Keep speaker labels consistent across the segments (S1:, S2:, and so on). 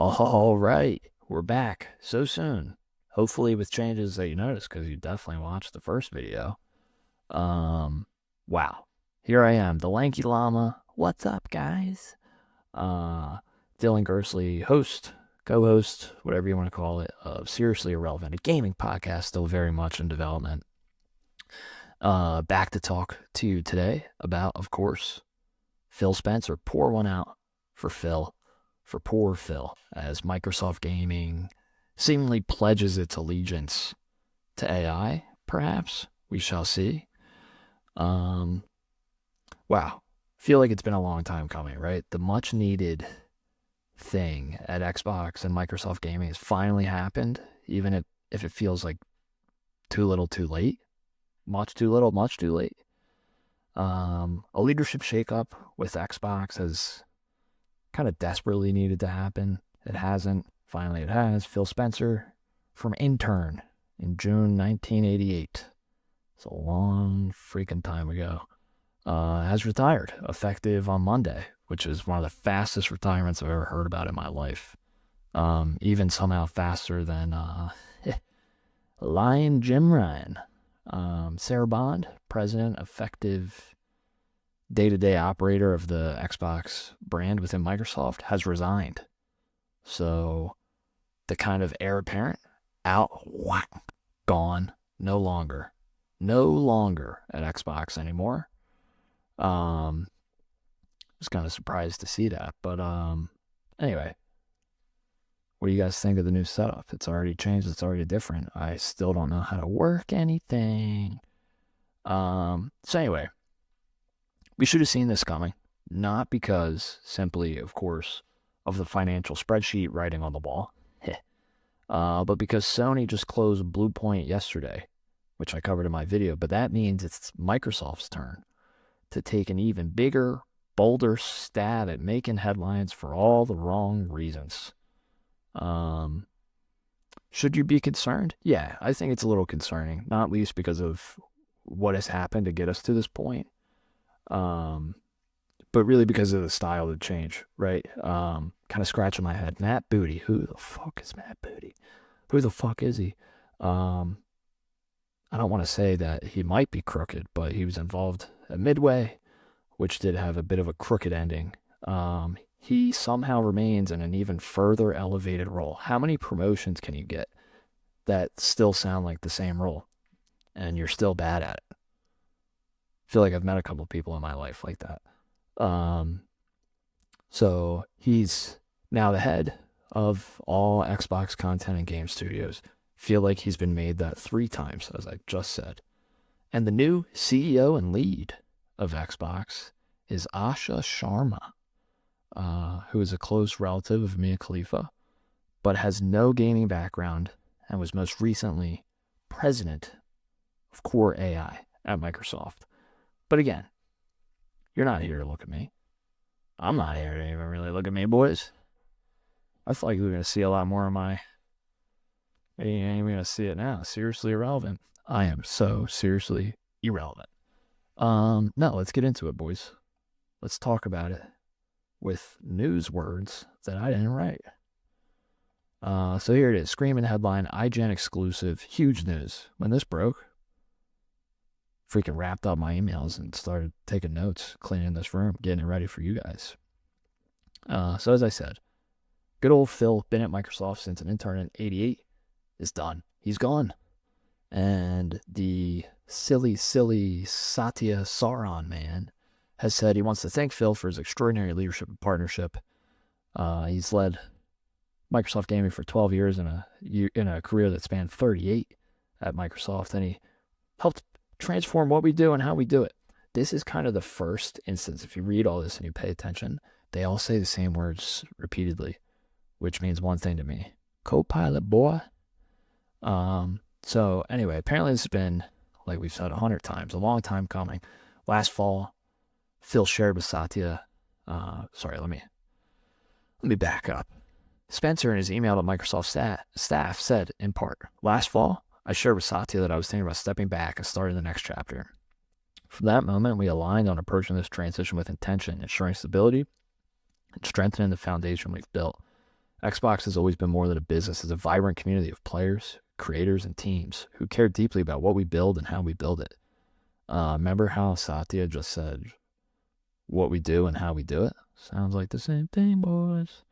S1: All right, we're back so soon. Hopefully with changes that you noticed because you definitely watched the first video. Um, wow. Here I am, the Lanky Llama. What's up, guys? Uh, Dylan Gerstley, host, co-host, whatever you want to call it, of Seriously Irrelevant, a gaming podcast still very much in development. Back to talk to you today about, of course, Phil Spencer. Pour one out for Phil, for poor Phil, as Microsoft Gaming seemingly pledges its allegiance to AI, perhaps. We shall see. Um, wow. Feel like it's been a long time coming, right? The much needed thing at Xbox and Microsoft Gaming has finally happened, even if it feels like too little too late. Much too little, much too late. A leadership shakeup with Xbox has kind of desperately needed to happen. It hasn't. Finally, it has. Phil Spencer from Intern in June 1988. It's a long freaking time ago. Has retired, effective on Monday, which is one of the fastest retirements I've ever heard about in my life. Even somehow faster than Lion Jim Ryan. Sarah Bond, president, effective day-to-day operator of the Xbox brand within Microsoft, has resigned. So the kind of heir apparent, out, whack, gone, no longer at Xbox anymore. I was kind of surprised to see that, but anyway, what do you guys think of the new setup? It's already changed. It's already different. I still don't know how to work anything. So anyway, we should have seen this coming, not because simply, of course, of the financial spreadsheet writing on the wall, but because Sony just closed Bluepoint yesterday, which I covered in my video. But that means it's Microsoft's turn to take an even bigger, bolder stab at making headlines for all the wrong reasons. Should you be concerned? Yeah, I think it's a little concerning, not least because of what has happened to get us to this point. But really because of the style of the change, right? Kind of scratching my head. Matt Booty. Who the fuck is Matt Booty? Who the fuck is he? I don't want to say that he might be crooked, but he was involved at Midway, which did have a bit of a crooked ending. He somehow remains in an even further elevated role. How many promotions can you get that still sound like the same role and you're still bad at it? I feel like I've met a couple of people in my life like that. So he's now the head of all Xbox content and game studios. Feel like he's been made that 3 times, as I just said. And the new CEO and lead of Xbox is Asha Sharma, who is a close relative of Mia Khalifa, but has no gaming background and was most recently president of Core AI at Microsoft. But again, you're not here to look at me. I'm not here to even really look at me, boys. I thought you were going to see a lot more of my... You ain't even going to see it now. Seriously irrelevant. I am so seriously irrelevant. No, let's get into it, boys. Let's talk about it with news words that I didn't write. So here it is. Screaming headline, IGN exclusive, huge news. When this broke, freaking wrapped up my emails and started taking notes, cleaning this room, getting it ready for you guys. So as I said, good old Phil, been at Microsoft since an intern in 88, is done. He's gone. And the silly Satya Saran man has said he wants to thank Phil for his extraordinary leadership and partnership. He's led Microsoft Gaming for 12 years in a career that spanned 38 at Microsoft, and he helped transform what we do and how we do it. This is kind of the first instance. If you read all this and you pay attention, they all say the same words repeatedly, which means one thing to me. Co-pilot boy. So anyway, apparently this has been, like we've said 100 times, a long time coming. Last fall, Phil shared with Satya, let me back up. Spencer in his email to Microsoft staff said, in part, last fall, I shared with Satya that I was thinking about stepping back and starting the next chapter. From that moment, we aligned on approaching this transition with intention, ensuring stability and strengthening the foundation we've built. Xbox has always been more than a business. It's a vibrant community of players, creators, and teams who care deeply about what we build and how we build it. Remember how Satya just said what we do and how we do it? Sounds like the same thing, boys.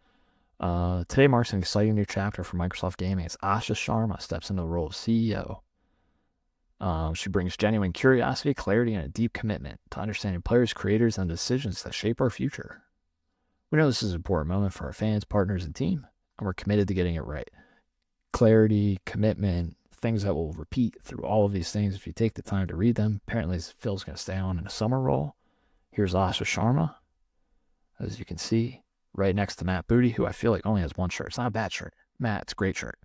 S1: Today marks an exciting new chapter for Microsoft Gaming as Asha Sharma steps into the role of CEO. She brings genuine curiosity, clarity, and a deep commitment to understanding players, creators, and decisions that shape our future. We know this is an important moment for our fans, partners, and team, and we're committed to getting it right. Clarity, commitment, things that will repeat through all of these things if you take the time to read them. Apparently, Phil's going to stay on in a summer role. Here's Asha Sharma, as you can see, right next to Matt Booty, who I feel like only has one shirt. It's not a bad shirt. Matt, it's a great shirt.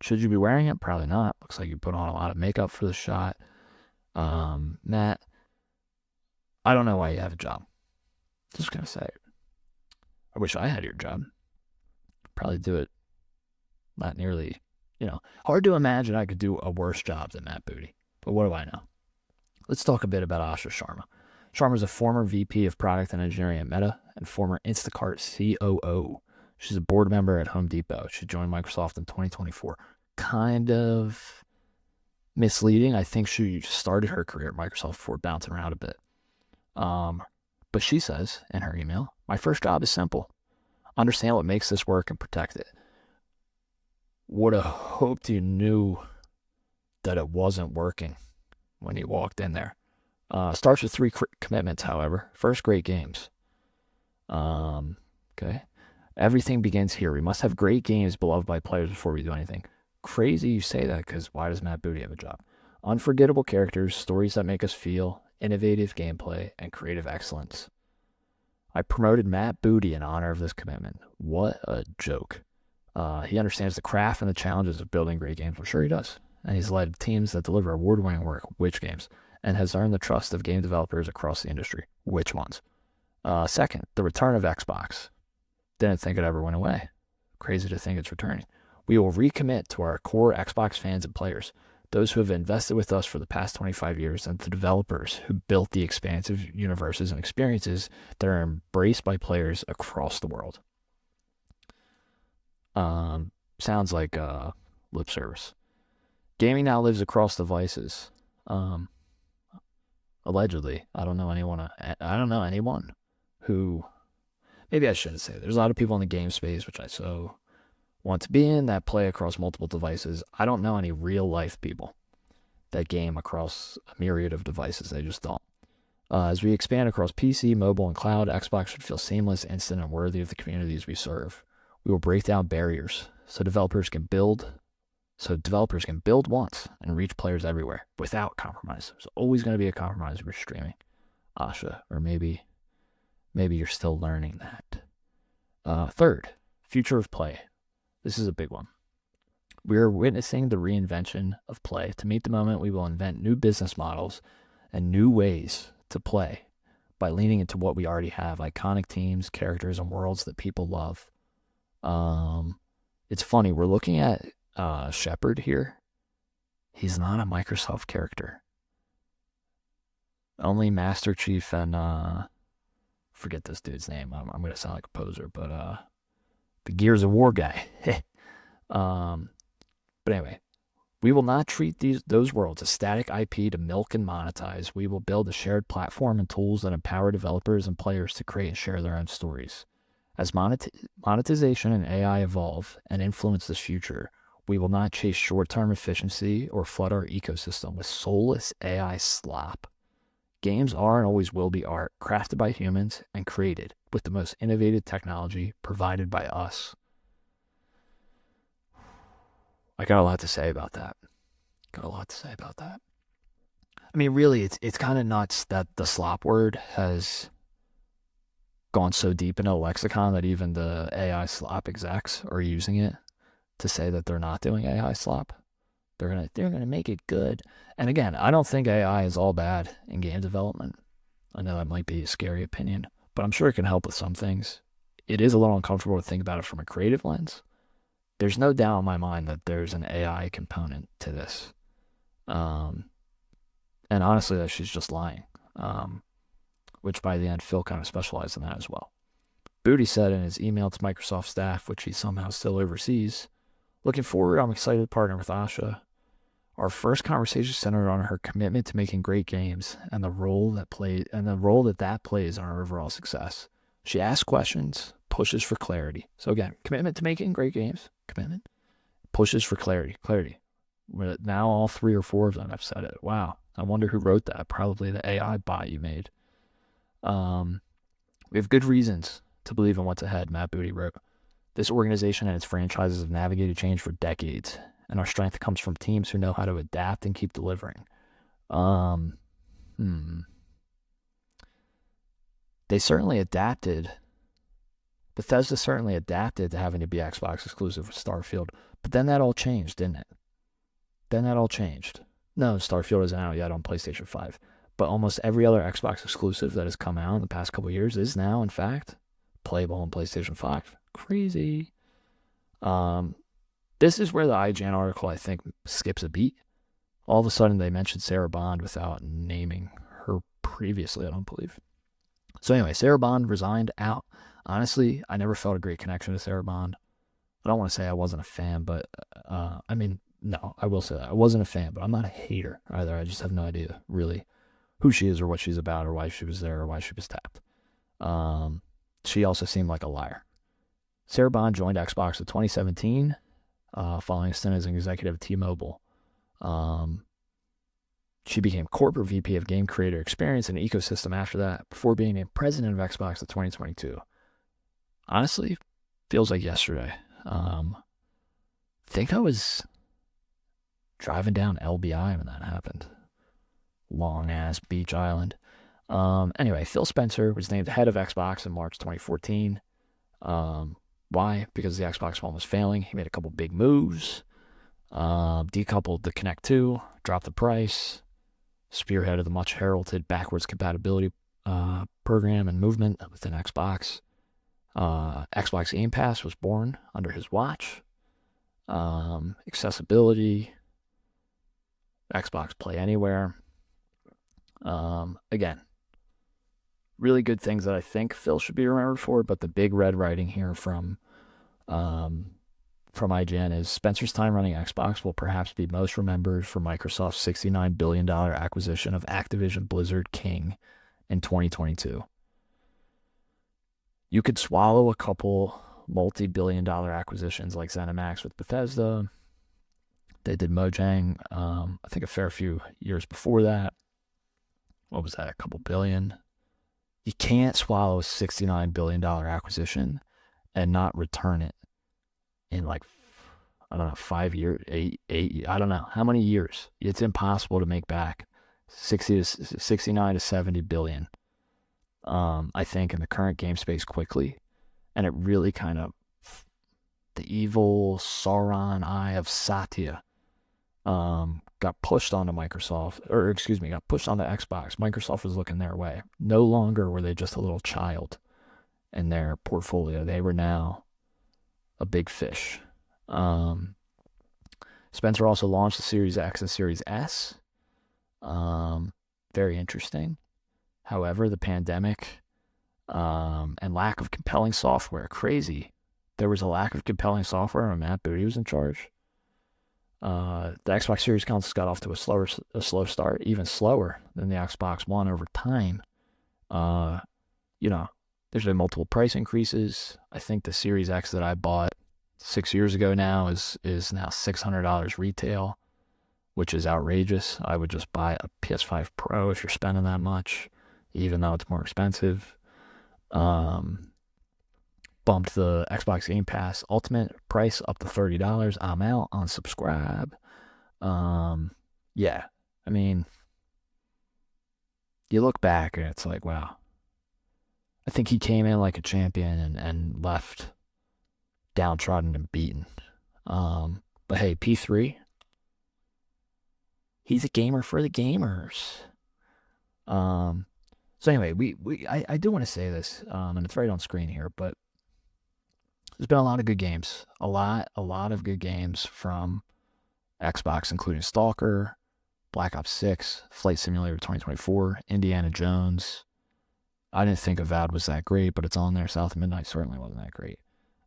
S1: Should you be wearing it? Probably not. Looks like you put on a lot of makeup for the shot. Matt, I don't know why you have a job. Just going to say it. I wish I had your job. Probably do it not nearly, hard to imagine I could do a worse job than Matt Booty. But what do I know? Let's talk a bit about Asha Sharma. Sharma is a former VP of Product and Engineering at Meta and former Instacart COO. She's a board member at Home Depot. She joined Microsoft in 2024. Kind of misleading. I think she started her career at Microsoft before bouncing around a bit. But she says in her email, my first job is simple. Understand what makes this work and protect it. Would have hoped you knew that it wasn't working when you walked in there. Starts with 3 commitments, however. First, great games. Okay. Everything begins here. We must have great games beloved by players before we do anything. Crazy you say that, because why does Matt Booty have a job? Unforgettable characters, stories that make us feel, innovative gameplay, and creative excellence. I promoted Matt Booty in honor of this commitment. What a joke. He understands the craft and the challenges of building great games. I'm sure he does. And he's led teams that deliver award-winning work, which games, and has earned the trust of game developers across the industry, which ones. Second, the return of Xbox. Didn't think it ever went away. Crazy to think it's returning. We will recommit to our core Xbox fans and players, those who have invested with us for the past 25 years, and the developers who built the expansive universes and experiences that are embraced by players across the world. Sounds like lip service. Gaming now lives across devices. Allegedly, I don't know anyone who. Maybe I shouldn't say. There's a lot of people in the game space, which I so want to be in, that play across multiple devices. I don't know any real life people that game across a myriad of devices. They just don't. As we expand across PC, mobile, and cloud, Xbox should feel seamless, instant, and worthy of the communities we serve. We will break down barriers so developers can build once and reach players everywhere without compromise. There's always going to be a compromise if you're streaming, Asha, or maybe you're still learning that. Third, future of play. This is a big one. We are witnessing the reinvention of play. To meet the moment, we will invent new business models and new ways to play by leaning into what we already have, iconic teams, characters, and worlds that people love. It's funny, we're looking at Shepard here. He's not a Microsoft character. Only Master Chief and forget this dude's name. I'm gonna sound like a poser, but the Gears of War guy. But anyway, we will not treat those worlds as static IP to milk and monetize. We will build a shared platform and tools that empower developers and players to create and share their own stories. As monetization and AI evolve and influence this future, we will not chase short-term efficiency or flood our ecosystem with soulless AI slop. Games are and always will be art, crafted by humans and created with the most innovative technology provided by us. I got a lot to say about that. I mean, really, it's kind of nuts that the slop word has gone so deep into a lexicon that even the AI slop execs are using it to say that they're not doing AI slop. They're gonna make it good. And again, I don't think AI is all bad in game development. I know that might be a scary opinion, but I'm sure it can help with some things. It is a little uncomfortable to think about it from a creative lens. There's no doubt in my mind that there's an AI component to this. And honestly, that she's just lying. Which by the end, Phil kind of specialized in that as well. Booty said in his email to Microsoft staff, which he somehow still oversees, "Looking forward, I'm excited to partner with Asha. Our first conversation centered on her commitment to making great games and the role that plays in our overall success. She asks questions, pushes for clarity." So again, commitment to making great games, commitment, pushes for clarity. Now all 3 or 4 of them have said it. Wow. I wonder who wrote that. Probably the AI bot you made. We have good reasons to believe in what's ahead, Matt Booty wrote. This organization and its franchises have navigated change for decades, and our strength comes from teams who know how to adapt and keep delivering. They certainly adapted. Bethesda certainly adapted to having to be Xbox exclusive with Starfield, but then that all changed, didn't it? No, Starfield isn't out yet on PlayStation 5, but almost every other Xbox exclusive that has come out in the past couple of years is now, in fact, playable on PlayStation 5. Crazy. This is where the IGN article, I think, skips a beat. All of a sudden, they mentioned Sarah Bond without naming her previously, I don't believe. So anyway, Sarah Bond resigned out. Honestly, I never felt a great connection to Sarah Bond. I don't want to say I wasn't a fan, but no, I will say that. I wasn't a fan, but I'm not a hater either. I just have no idea really who she is or what she's about or why she was there or why she was tapped. She also seemed like a liar. Sarah Bond joined Xbox in 2017, following a stint as an executive at T-Mobile. She became corporate VP of game creator experience and ecosystem after that, before being named president of Xbox in 2022. Honestly, feels like yesterday. I think I was driving down LBI when that happened. Long ass beach island. Anyway, Phil Spencer was named head of Xbox in March 2014. Why? Because the Xbox One was failing. He made a couple big moves. Decoupled the Kinect 2, dropped the price, spearheaded the much heralded backwards compatibility program and movement within Xbox. Xbox Game Pass was born under his watch. Accessibility, Xbox Play Anywhere. Again, really good things that I think Phil should be remembered for, but the big red writing here from IGN is Spencer's time running Xbox will perhaps be most remembered for Microsoft's $69 billion acquisition of Activision Blizzard King in 2022. You could swallow a couple multi-billion-dollar acquisitions like ZeniMax with Bethesda. They did Mojang, I think a fair few years before that. What was that, a couple billion? You can't swallow a $69 billion acquisition and not return it in like, I don't know, 5 years, eight, I don't know how many years. It's impossible to make back 69 to 70 billion. I think in the current game space quickly, and it really kind of, the evil Sauron eye of Satya got pushed onto Microsoft, got pushed onto Xbox. Microsoft was looking their way. No longer were they just a little child in their portfolio. They were now a big fish. Spencer also launched the Series X and Series S. Very interesting. However, the pandemic and lack of compelling software, crazy. There was a lack of compelling software when Matt Booty was in charge. The Xbox Series consoles got off to a slow start, even slower than the Xbox One over time. There's been multiple price increases. I think the Series X that I bought 6 years ago now is now $600 retail, which is outrageous. I would just buy a PS5 Pro if you're spending that much, even though it's more expensive. Bumped the Xbox Game Pass Ultimate price up to $30. I'm out. Unsubscribe. Yeah, I mean, you look back and it's like, wow. I think he came in like a champion and left downtrodden and beaten. But hey, P3, he's a gamer for the gamers. So anyway, I do want to say this, and it's right on screen here, but there's been a lot of good games. A lot of good games from Xbox, including Stalker, Black Ops 6, Flight Simulator 2024, Indiana Jones, I didn't think Avowed was that great, but it's on there. South of Midnight certainly wasn't that great.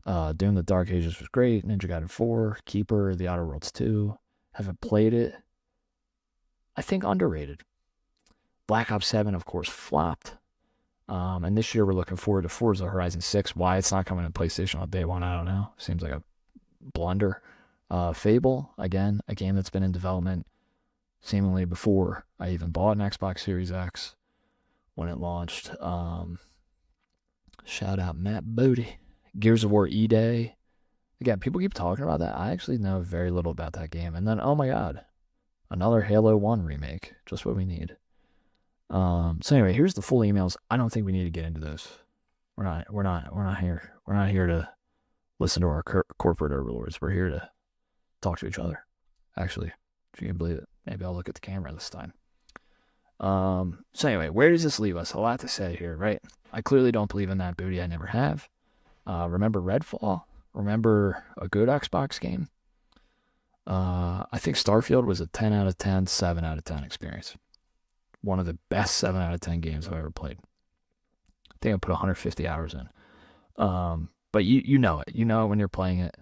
S1: Doom the Dark Ages was great. Ninja Gaiden 4, Keeper, The Outer Worlds 2. Haven't played it. I think underrated. Black Ops 7, of course, flopped. And this year we're looking forward to Forza Horizon 6. Why it's not coming to PlayStation on day one, I don't know. Seems like a blunder. Fable, again, a game that's been in development seemingly before I even bought an Xbox Series X when it launched. Shout out Matt Booty. Gears of War E-Day. Again, people keep talking about that. I actually know very little about that game. And then, oh my god, another Halo 1 remake. Just what we need. So anyway, here's the full emails. I don't think we need to get into those. We're not here. We're not here to listen to our corporate overlords. We're here to talk to each other. Actually, if you can believe it. Maybe I'll look at the camera this time. So anyway, where does this leave us? A lot to say here, right? I clearly don't believe in that booty. I never have. Remember Redfall? Remember a good Xbox game? I think Starfield was a 10 out of 10, 7 out of 10 experience. One of the best 7 out of 10 games I've ever played. I think I put 150 hours in. But you know it. You know when you're playing it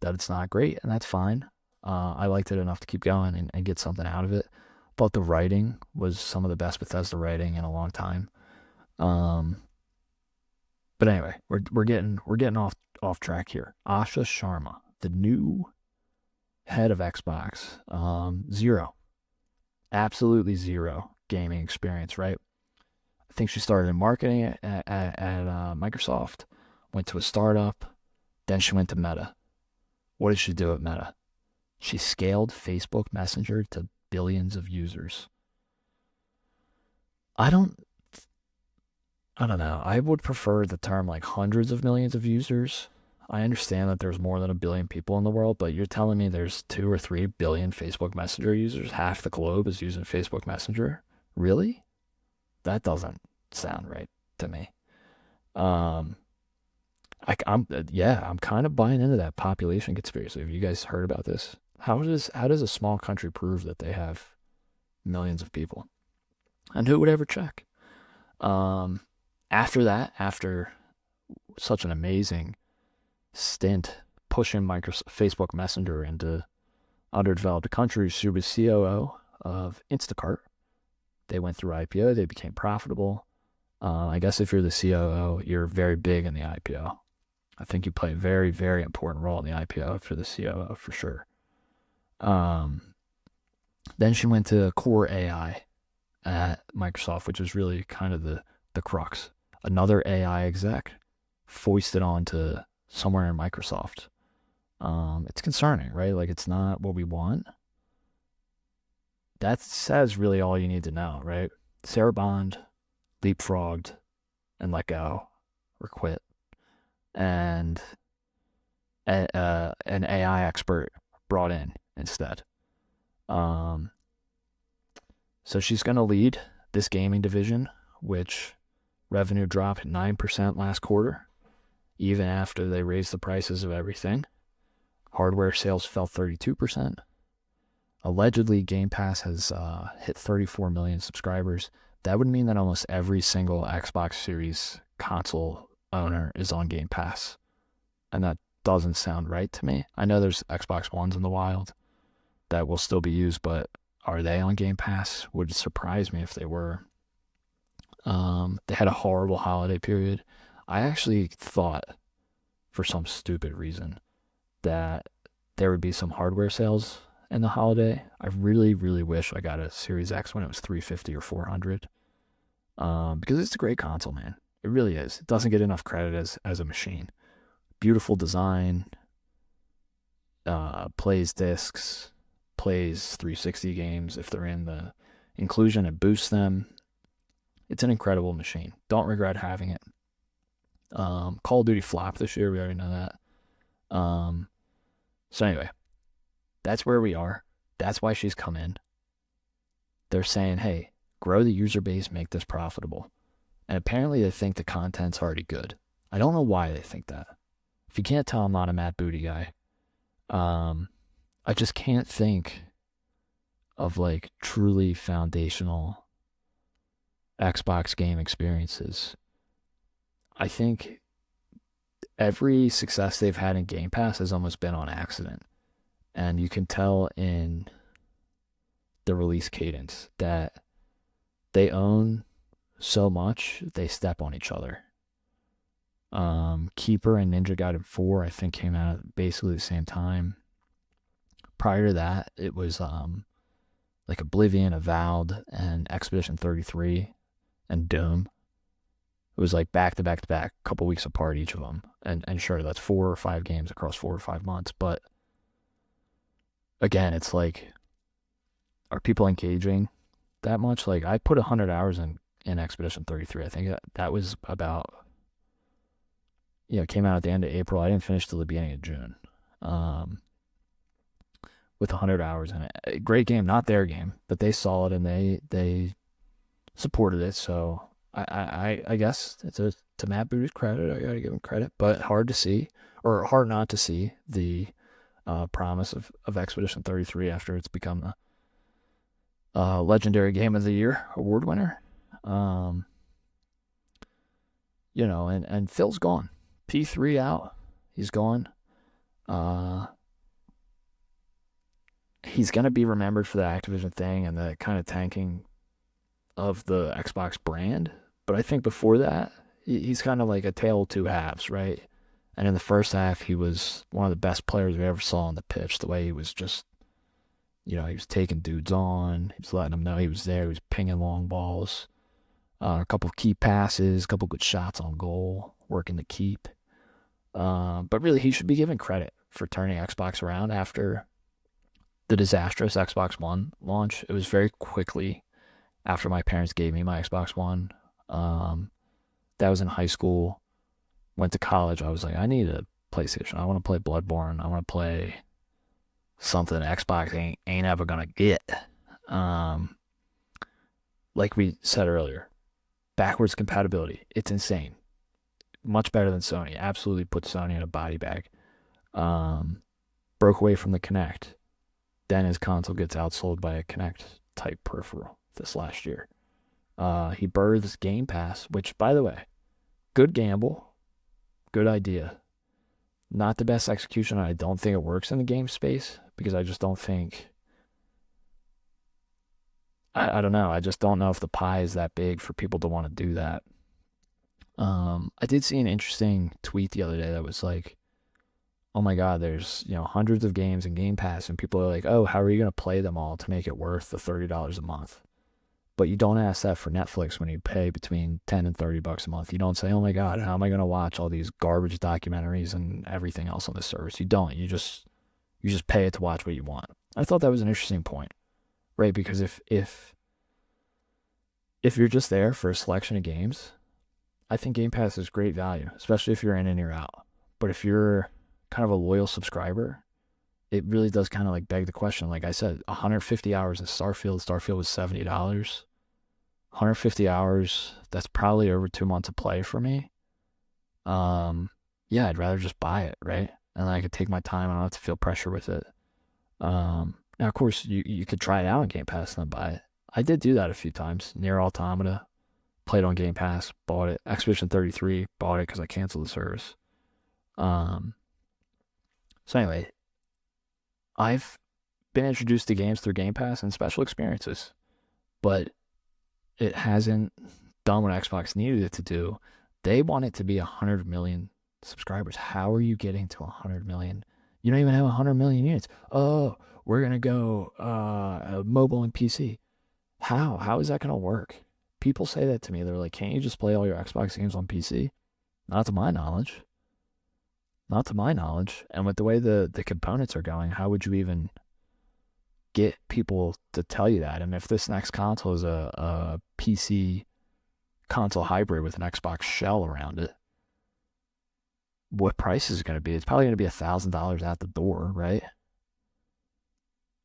S1: that it's not great, and that's fine. I liked it enough to keep going and get something out of it. Thought the writing was some of the best Bethesda writing in a long time. But anyway, we're getting off track here. Asha Sharma, the new head of Xbox, zero, absolutely zero gaming experience, right? I think she started in marketing at Microsoft, went to a startup, then she went to Meta. What did she do at Meta? She scaled Facebook Messenger to billions of users. I don't know. I would prefer the term like hundreds of millions of users. I understand that there's more than 1 billion people in the world, but you're telling me there's 2 or 3 billion Facebook Messenger users? Half the globe is using Facebook Messenger? Really? That doesn't sound right to me. I'm kind of buying into that population conspiracy. Have you guys heard about this? How does a small country prove that they have millions of people? And who would ever check? After such an amazing stint pushing Facebook Messenger into underdeveloped countries, she was COO of Instacart. They went through IPO. They became profitable. I guess if you're the COO, you're very big in the IPO. I think you play a very, very important role in the IPO if you're the COO for sure. Then she went to Core AI at Microsoft, which is really kind of the crux. Another AI exec foisted onto somewhere in Microsoft. It's concerning, right? Like, it's not what we want. That says really all you need to know, right? Sarah Bond leapfrogged and let go or quit. And an AI expert brought in instead. So she's going to lead this gaming division, which revenue dropped 9% last quarter, even after they raised the prices of everything. Hardware sales fell 32%. Allegedly, Game Pass has hit 34 million subscribers. That would mean that almost every single Xbox Series console owner is on Game Pass. And that doesn't sound right to me. I know there's Xbox Ones in the wild that will still be used, but are they on Game Pass? Would surprise me if they were. They had a horrible holiday period. I actually thought, for some stupid reason, that there would be some hardware sales in the holiday. I really, really wish I got a Series X when it was $350 or $400. Because it's a great console, man. It really is. It doesn't get enough credit as a machine. Beautiful design, plays discs, plays 360 games if they're in the inclusion. It boosts them. It's an incredible machine. Don't regret having it. Call of Duty flopped this year. We already know that. So anyway, that's where we are. That's why she's come in. They're saying, hey, grow the user base, make this profitable. And apparently they think the content's already good. I don't know why they think that. If you can't tell, I'm not a Matt Booty guy. I just can't think of like truly foundational Xbox game experiences. I think every success they've had in Game Pass has almost been on accident. And you can tell in the release cadence that they own so much, they step on each other. Keeper and Ninja Gaiden 4, I think, came out at basically the same time. Prior to that, it was like Oblivion, Avowed, and Expedition 33, and Doom. It was like back to back to back, a couple weeks apart each of them. And sure, that's 4 or 5 games across 4 or 5 months. But again, it's like, are people engaging that much? Like, I put 100 hours in Expedition 33. I think that was about, it came out at the end of April. I didn't finish till the beginning of June. With 100 hours in it. A great game, not their game, but they saw it and they supported it. So I guess to Matt Booty's credit, I gotta give him credit, but hard to see, or hard not to see the promise of Expedition 33 after it's become the legendary game of the year award winner. And Phil's gone. P3 out. He's gone. He's gonna be remembered for the Activision thing and the kind of tanking of the Xbox brand. But I think before that, he's kind of like a tale of two halves, right? And in the first half, he was one of the best players we ever saw on the pitch. The way he was just, he was taking dudes on. He was letting them know he was there. He was pinging long balls, a couple of key passes, a couple of good shots on goal, working the keep. But really, he should be given credit for turning Xbox around after the disastrous Xbox One launch. It was very quickly after my parents gave me my Xbox One. That was in high school. Went to college. I was like, I need a PlayStation. I want to play Bloodborne. I want to play something Xbox ain't ever gonna get. Like we said earlier, backwards compatibility. It's insane. Much better than Sony. Absolutely put Sony in a body bag. Broke away from the Kinect. Then his console gets outsold by a Kinect type peripheral this last year. He births Game Pass, which, by the way, good gamble, good idea. Not the best execution. I don't think it works in the game space because I just don't think. I don't know. I just don't know if the pie is that big for people to want to do that. I did see an interesting tweet the other day that was like, oh my God, there's hundreds of games in Game Pass, and people are like, oh, how are you gonna play them all to make it worth the $30 a month? But you don't ask that for Netflix when you pay between $10 and $30 a month. You don't say, oh my God, how am I gonna watch all these garbage documentaries and everything else on this service? You don't. You just pay it to watch what you want. I thought that was an interesting point, right? Because if you're just there for a selection of games, I think Game Pass is great value, especially if you're in and you're out. But if you're kind of a loyal subscriber, it really does kind of like beg the question. Like I said, 150 hours in Starfield. Starfield was $70. 150 hours. That's probably over 2 months of play for me. Yeah, I'd rather just buy it, right? And then I could take my time. I don't have to feel pressure with it. Now, of course, you could try it out on Game Pass and then buy it. I did do that a few times. Near Automata, played on Game Pass, bought it. Expedition 33, bought it because I canceled the service. So anyway, I've been introduced to games through Game Pass and special experiences, but it hasn't done what Xbox needed it to do. They want it to be 100 million subscribers. How are you getting to 100 million? You don't even have 100 million units. Oh, we're going to go mobile and PC. How is that going to work? People say that to me. They're like, can't you just play all your Xbox games on PC? Not to my knowledge. Not to my knowledge. And with the way the components are going, how would you even get people to tell you that? And if this next console is a PC console hybrid with an Xbox shell around it, what price is it going to be? It's probably going to be $1,000 at the door, right?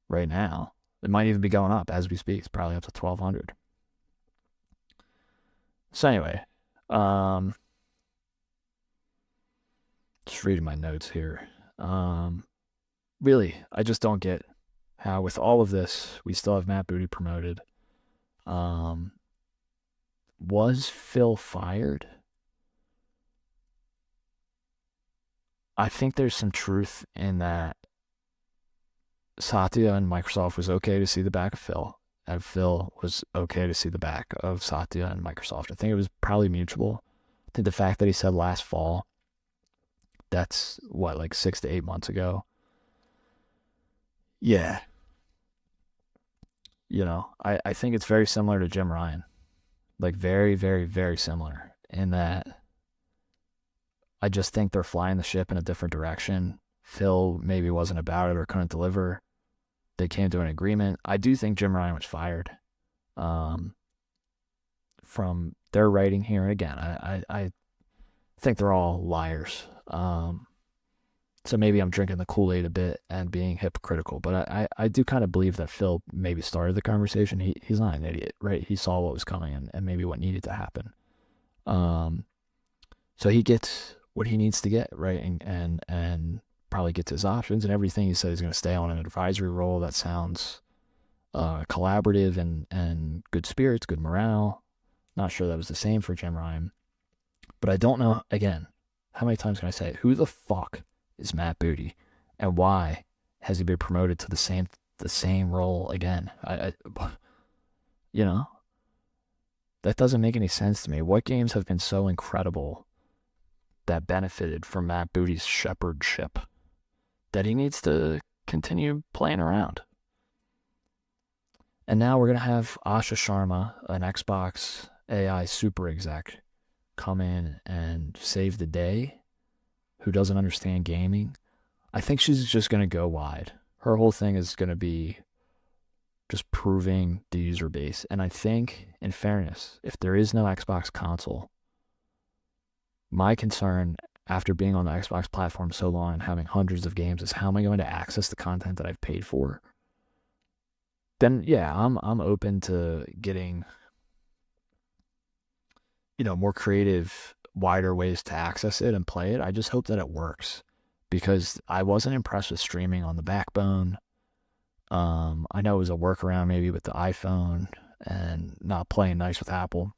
S1: Right now. It might even be going up as we speak. It's probably up to $1,200. So anyway, just reading my notes here. Really, I just don't get how with all of this, we still have Matt Booty promoted. Was Phil fired? I think there's some truth in that Satya and Microsoft was okay to see the back of Phil, and Phil was okay to see the back of Satya and Microsoft. I think it was probably mutual. I think the fact that he said last fall, that's what, like 6 to 8 months ago. Yeah, I think it's very similar to Jim Ryan. Like very, very, very similar in that I just think they're flying the ship in a different direction. Phil maybe wasn't about it or couldn't deliver. They came to an agreement. I do think Jim Ryan was fired um, from their writing here. And again, I think they're all liars. So maybe I'm drinking the Kool-Aid a bit and being hypocritical, but I do kind of believe that Phil maybe started the conversation. He's not an idiot, right? He saw what was coming and maybe what needed to happen. Um, so he gets what he needs to get, right? And probably gets his options and everything. He said he's going to stay on an advisory role. That sounds collaborative and good spirits, good morale. Not sure that was the same for Jim Ryan, but I don't know. Again, how many times can I say it? Who the fuck is Matt Booty, and why has he been promoted to the same role again? You know, that doesn't make any sense to me. What games have been so incredible that benefited from Matt Booty's shepherdship that he needs to continue playing around? And now we're gonna have Asha Sharma, an Xbox AI super exec, come in and save the day, who doesn't understand gaming. I think she's just going to go wide. Her whole thing is going to be just proving the user base. And I think, in fairness, if there is no Xbox console, my concern after being on the Xbox platform so long and having hundreds of games is how am I going to access the content that I've paid for? Then yeah, I'm open to getting more creative, wider ways to access it and play it. I just hope that it works because I wasn't impressed with streaming on the backbone. I know it was a workaround maybe with the iPhone and not playing nice with Apple,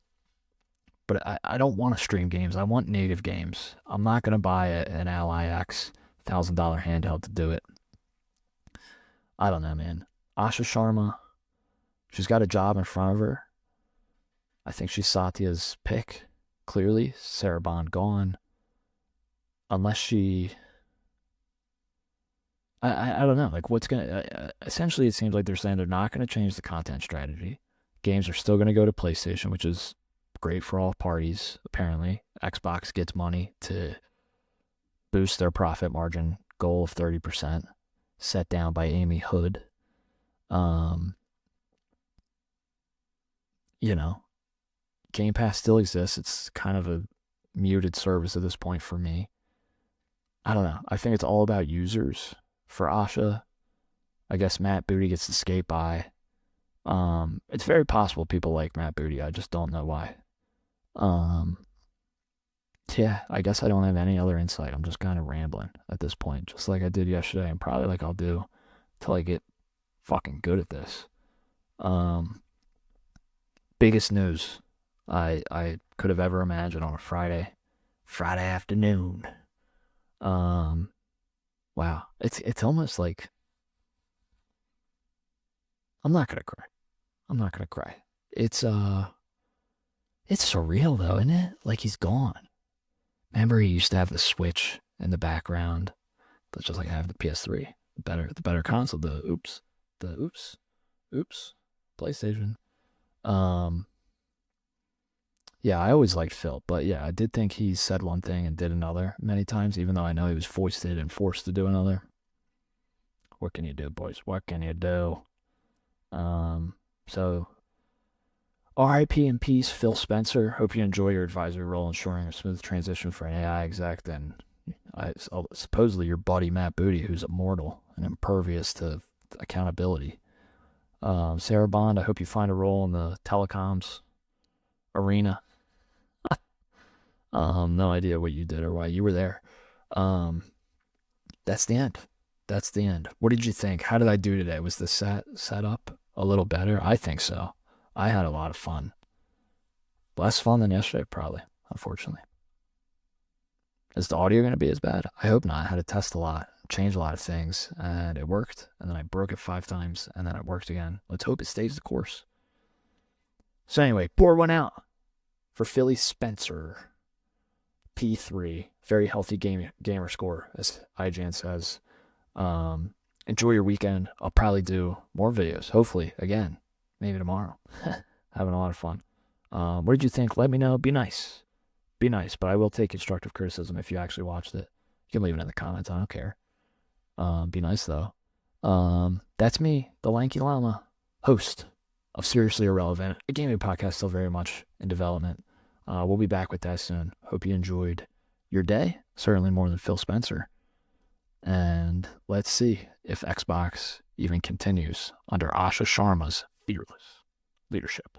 S1: but I don't want to stream games. I want native games. I'm not going to buy an Ally X $1,000 handheld to do it. I don't know, man. Asha Sharma, she's got a job in front of her. I think she's Satya's pick, clearly. Sarah Bond gone. Unless she. I don't know. Like, what's going to. Essentially, it seems like they're saying they're not going to change the content strategy. Games are still going to go to PlayStation, which is great for all parties, apparently. Xbox gets money to boost their profit margin goal of 30%, set down by Amy Hood. Um, you know, Game Pass still exists. It's kind of a muted service at this point for me. I don't know. I think it's all about users for Asha. I guess Matt Booty gets to skate by. It's very possible people like Matt Booty. I just don't know why. Um, yeah, I guess I don't have any other insight. I'm just kind of rambling at this point, just like I did yesterday, and probably like I'll do till I get fucking good at this. Um, biggest news I could have ever imagined on a Friday afternoon. Um, wow, it's almost like I'm not gonna cry. I'm not gonna cry. It's surreal though, isn't it? Like he's gone. Remember he used to have the Switch in the background, but just like I have the PS3, the better console. The oops, PlayStation. Um, yeah, I always liked Phil, but yeah, I did think he said one thing and did another many times, even though I know he was foisted and forced to do another. What can you do, boys? What can you do? Um, so RIP in peace, Phil Spencer. Hope you enjoy your advisory role ensuring a smooth transition for an AI exec and supposedly your buddy Matt Booty, who's immortal and impervious to accountability. Sarah Bond, I hope you find a role in the telecoms arena. No idea what you did or why you were there. Um, that's the end. That's the end. What did you think? How did I do today? Was the set up a little better? I think so. I had a lot of fun. less fun than yesterday, probably, unfortunately. Is the audio going to be as bad? I hope not. I had to test a lot, change a lot of things, and it worked. And then I broke it 5 times, and then it worked again. Let's hope it stays the course. So anyway, pour one out for Philly Spencer. P3. Very healthy gamer score, as IGN says. Enjoy your weekend. I'll probably do more videos, hopefully, again, maybe tomorrow. Having a lot of fun. What did you think? Let me know. Be nice. Be nice, but I will take constructive criticism if you actually watched it. You can leave it in the comments. I don't care. Be nice, though. That's me, the Lanky Llama, host of Seriously Irrelevant, a gaming podcast still very much in development. We'll be back with that soon. Hope you enjoyed your day. Certainly more than Phil Spencer. And let's see if Xbox even continues under Asha Sharma's fearless leadership.